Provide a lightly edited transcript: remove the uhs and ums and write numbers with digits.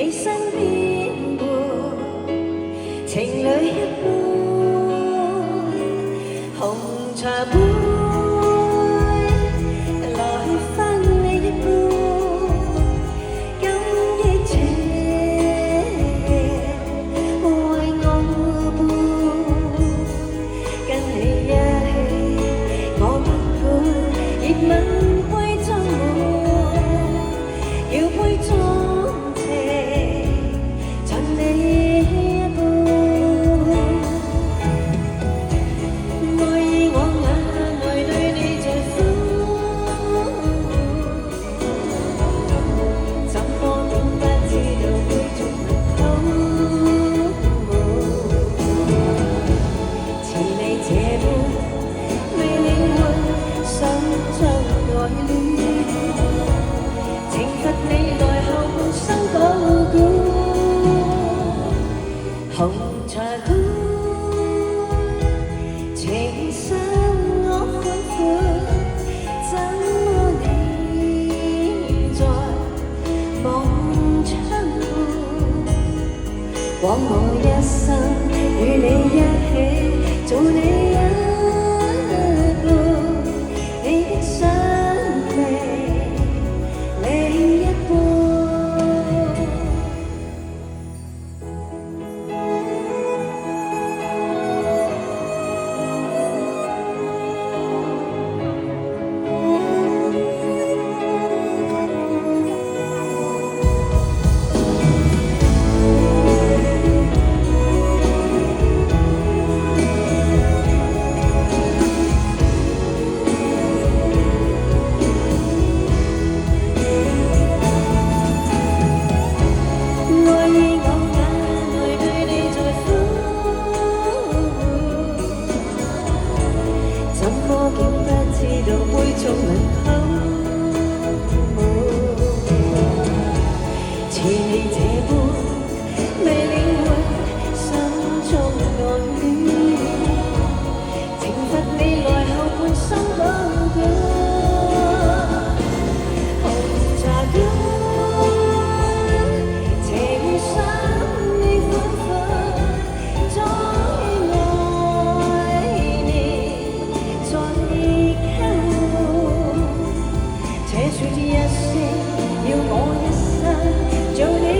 你身邊伴，情侶一般，紅茶杯來分你一半，感激這為我伴，跟你一起我不管，熱吻杯裝滿，要杯裝情，盡你一半。愛意我眼淚對你在呼，怎麼竟不知道會做問候？似你這般未領會心中愛戀，懲罰你來後半生保管。紅茶杯情深我款款，怎麼你在夢窗畔？枉我一生與你一起做你一半，你的雙臂另一半。愛意我眼淚對你在呼，怎麼竟不知道會做問候？似你這般未領會心中愛戀，懲罰你來後半生保管。紅茶杯情深你款款，再愛你再溝，這說一聲要我一生做你。